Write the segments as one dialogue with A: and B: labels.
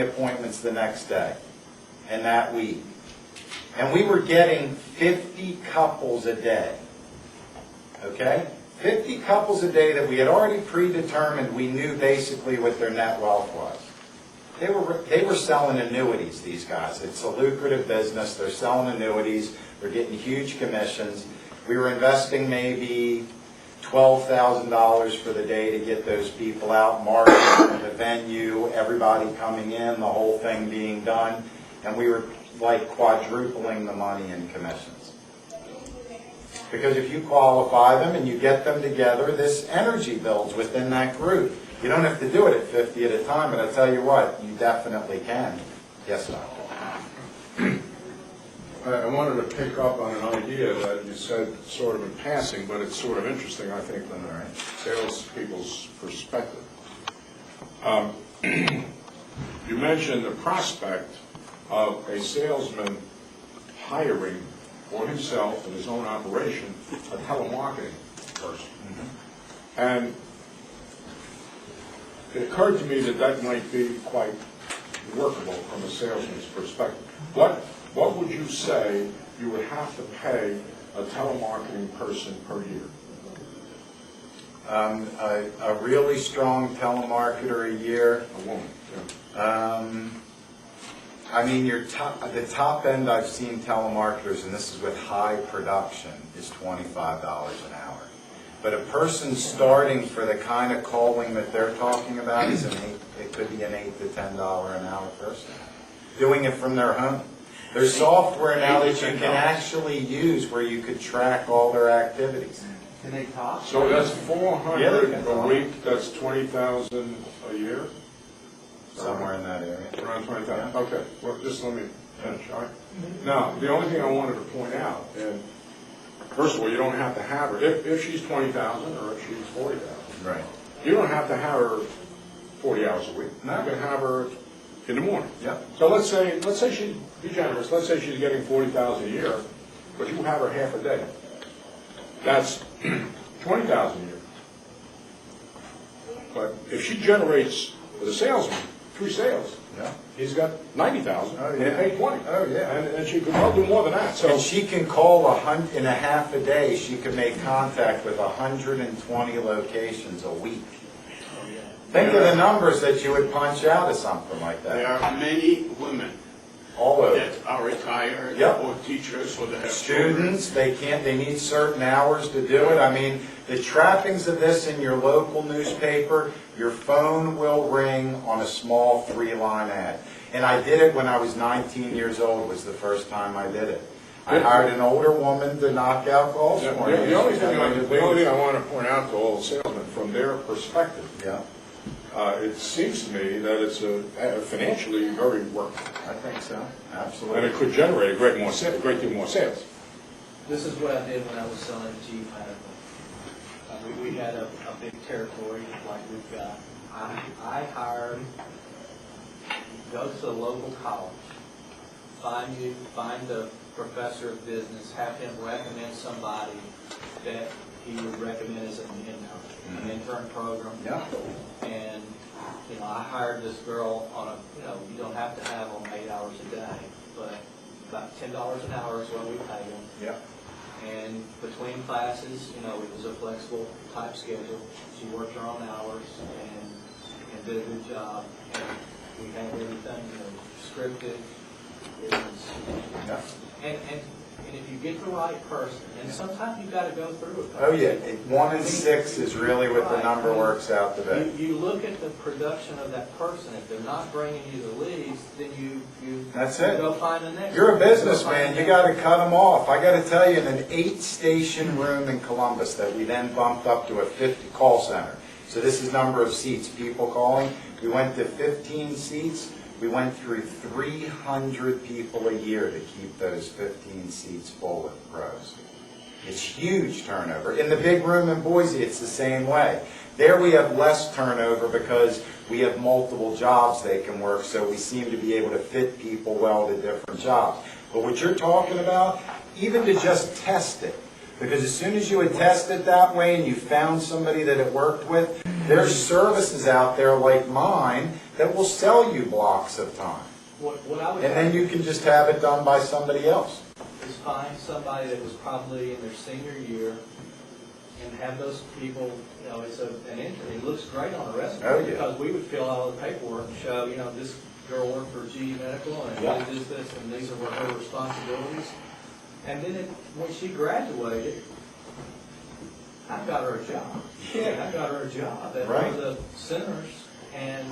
A: appointments the next day and that week. And we were getting 50 couples a day. Okay? 50 couples a day that we had already predetermined we knew basically what their net wealth was. They were selling annuities, these guys. It's a lucrative business. They're selling annuities. They're getting huge commissions. We were investing maybe $12,000 for the day to get those people out, marketing the venue, everybody coming in, the whole thing being done. And we were like quadrupling the money in commissions. Because if you qualify them and you get them together, this energy builds within that group. You don't have to do it at 50 at a time, but I tell you what, you definitely can. Yes, Doctor.
B: I wanted to pick up on an idea that you said sort of in passing, but it's sort of interesting, I think, from the salespeople's perspective. You mentioned the prospect of a salesman hiring for himself and his own operation a telemarketing person. Mm-hmm. And it occurred to me that that might be quite workable from a salesman's perspective. What would you say you would have to pay a telemarketing person per year?
A: A really strong telemarketer a year.
B: A woman, yeah.
A: I mean, the top end I've seen telemarketers, and this is with high production, is $25 an hour. But a person starting for the kind of calling that they're talking about is it could be an $8 to $10 an hour person doing it from their home. There's software now that you can actually use where you could track all their activities.
C: Can they talk?
B: So that's 400
A: Yeah,
B: a week. That's 20,000 a year.
A: Somewhere in that area.
B: Around 20,000.
A: Yeah.
B: Okay. Well, just let me finish. All right. Now, the only thing I wanted to point out, and first of all, you don't have to have her if she's 20,000 or if she's 40,000.
A: Right.
B: You don't have to have her 40 hours a week.
A: No.
B: You can have her in the morning.
A: Yeah.
B: So let's say she's, be generous, let's say she's getting 40,000 a year, but you have her half a day. That's 20,000 a year. But if she generates, with a salesman, 3 sales,
A: Yeah.
B: he's got 90,000,
A: Oh,
B: and
A: yeah.
B: he paid 20.
A: Oh, yeah.
B: And she could well do more than that. So
A: And she can call in a half a day. She can make contact with 120 locations a week. Think of the numbers that you would punch out of something like
D: There
A: that.
D: are many women
A: All over.
D: that are retired
A: Yep.
D: or teachers or they have children.
A: Students, they need certain hours to do it. I mean, the trappings of this in your local newspaper, your phone will ring on a small 3-line ad. And I did it when I was 19 years old, was the first time I did it. I hired an older woman to knock out calls
B: the
A: for me.
B: only thing I want to point out to all the salesmen, from their perspective,
A: Yeah,
B: it seems to me that it's financially very workable.
A: I think so,
B: And
A: absolutely.
B: it could generate a great deal more sales.
C: This is what I did when I was selling Jeep Medical. We had a big territory like we've got. I hired, go to the local college, find the professor of business, have him recommend somebody that he would recommend as an intern program.
A: Yeah.
C: And, I hired this girl on you don't have to have them 8 hours a day, but about $10 an hour is what we pay them.
A: Yeah.
C: And between classes, it was a flexible type schedule. She worked her own hours and did a good job. And we had everything, scripted. It was,
A: Yeah.
C: and if you get the right person, and sometimes you've got to go through it.
A: Oh, yeah, 1 in 6 is really what the number works out to be.
C: You look at the production of that person. If they're not bringing you the leads, then you
A: That's it.
C: go find the next.
A: You're a
C: one.
A: businessman, you got to cut them off. I got to tell you, in an 8-station room in Columbus that we then bumped up to a 50 call center. So this is number of seats, people calling. We went to 15 seats. We went through 300 people a year to keep those 15 seats full with pros. It's huge turnover. In the big room in Boise, it's the same way. There we have less turnover because we have multiple jobs they can work, so we seem to be able to fit people well to different jobs. But what you're talking about, even to just test it, because as soon as you would test it that way and you found somebody that it worked with, There's services out there like mine that will sell you blocks of time.
C: What I would.
A: And then you can just have it done by somebody else.
C: Is find somebody that was probably in their senior year and have those people, you know, it's an entry. It looks great on the resume.
A: Oh, yeah.
C: Because we would fill out all the paperwork and show, you know, this girl worked for GE Medical and
A: Yeah.
C: did this, and these are her responsibilities. And then when she graduated, I got her a job.
A: Yeah.
C: I got her a job at one
A: Right.
C: of the centers, and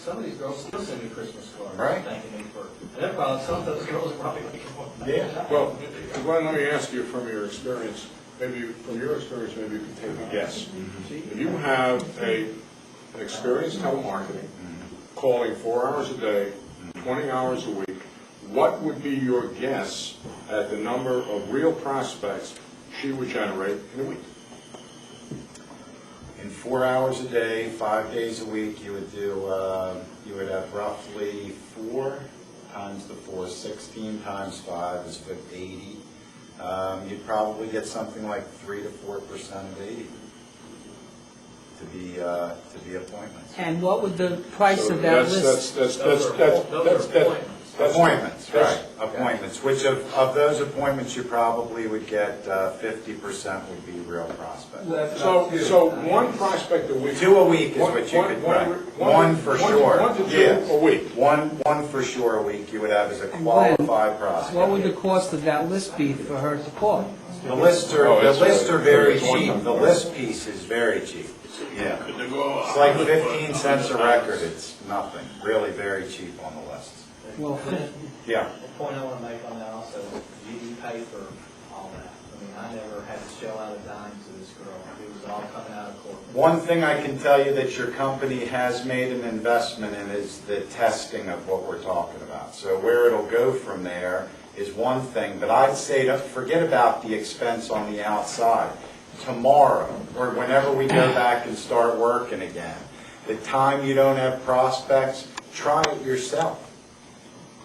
C: some of these girls still send me Christmas cards.
A: Right.
C: Thanking me for, and they're probably, some of those girls are probably making more money.
A: Yeah.
B: Well, Glenn, let me ask you from your experience, maybe you can take a guess. If you have an experienced telemarketing, calling 4 hours a day, 20 hours a week, what would be your guess at the number of real prospects she would generate in a week?
A: In 4 hours a day, 5 days a week, you would do, you would have roughly 4 times the 4, 16 times 5 is 80. You'd probably get something like 3 to 4% of 80 to be appointments.
E: And what would the price of that list?
A: Appointments, right, appointments, which of those appointments you probably would get 50% would be real prospects.
B: So one prospect a week.
A: 2 a week is what you could, right. One for sure.
B: One to two
A: Yes.
B: a week.
A: One for sure a week you would have as a qualified prospect.
E: What would the cost of that list be for her to call?
A: The lists are very cheap. The list piece is very cheap. Yeah. It's like 15 cents a record. It's nothing. Really very cheap on the lists.
E: Well,
A: Yeah.
C: The point I want to make on that also is you pay for all that. I mean, I never had to shell out a dime to this girl. It was all coming out of corporate.
A: One thing I can tell you that your company has made an investment in is the testing of what we're talking about. So where it'll go from there is one thing, but I'd say to forget about the expense on the outside. Tomorrow, or whenever we go back and start working again, the time you don't have prospects, try it yourself.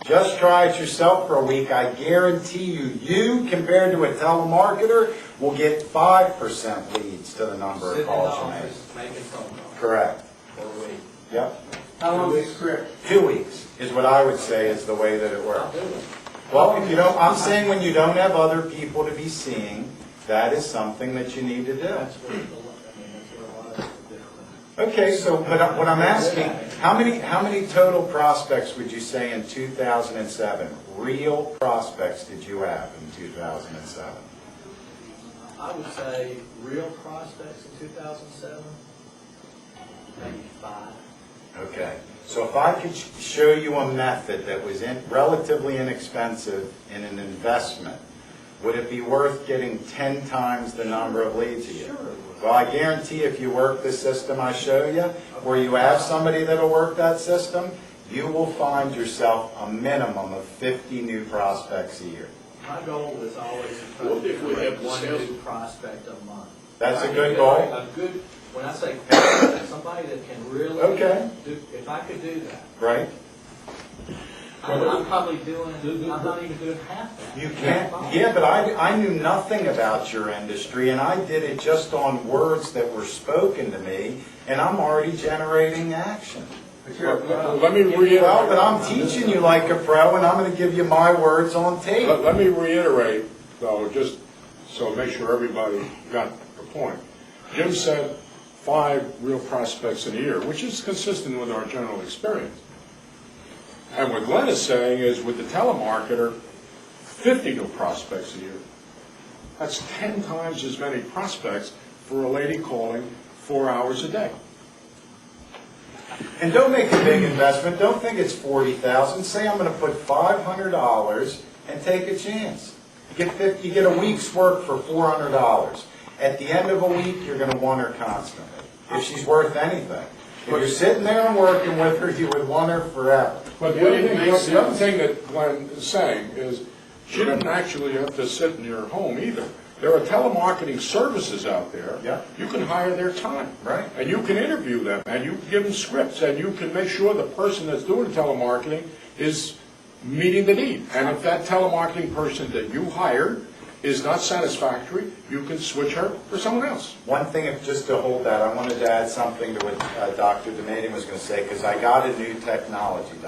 A: Just try it yourself for a week. I guarantee you compared to a telemarketer, will get 5% leads to the number of
C: Sitting in the
A: calls you
C: office, making phone calls
A: make. Correct.
C: for a week.
A: Yep.
E: how long is the script?
A: 2 weeks is what I would say is the way that it
C: I'll
A: works.
C: do it.
A: Well, if you don't, I'm saying when you don't have other people to be seeing, that is something that you need to do.
C: That's where it's, I mean, that's where a lot of it's different.
A: Okay, so, but what I'm asking, how many total prospects would you say in 2007, real prospects did you have in 2007?
C: I would say real prospects in 2007, maybe 5.
A: Okay, so if I could show you a method that was relatively inexpensive in an investment, would it be worth getting 10 times the number of leads a year?
C: Sure.
A: Well, I guarantee if you work the system I show you, where you have somebody that'll work that system, you will find yourself a minimum of 50 new prospects a year.
C: My goal is always to try
D: What
C: to
D: if we
C: generate
D: have the
C: one
D: sales-
C: new prospect a month.
A: That's a
C: If I
A: good
C: can
A: goal?
C: generate a good, when I say prospect, somebody that can really
A: Okay.
C: do, if I could do that,
A: Right?
C: I'm probably doing, I'm not even doing half that.
A: You can't, yeah, but I knew nothing about your industry, and I did it just on words that were spoken to me, and I'm already generating action.
B: Let me reiterate.
A: Well, but I'm teaching you like a pro, and I'm gonna give you my words on tape.
B: Let me reiterate, though, just so make sure everybody got the point. Jim said 5 real prospects in a year, which is consistent with our general experience. And what Glenn is saying is with the telemarketer, 50 new prospects a year. That's 10 times as many prospects for a lady calling 4 hours a day.
A: And don't make a big investment, don't think it's 40,000, say I'm gonna put $500 and take a chance. You get a week's work for $400. At the end of a week, you're gonna want her constantly, if she's worth anything. If you're sitting there and working with her, you would want her forever.
B: But the other thing that Glenn is saying is, she doesn't actually have to sit in your home either. There are telemarketing services out there.
A: Yeah.
B: You can hire their time.
A: Right.
B: And you can interview them, and you can give them scripts, and you can make sure the person that's doing telemarketing is meeting the need. And if that telemarketing person that you hired is not satisfactory, you can switch her for someone else.
A: One thing, just to hold that, I wanted to add something to what Dr. Demadian was going to say, because I got a new technology, Doc.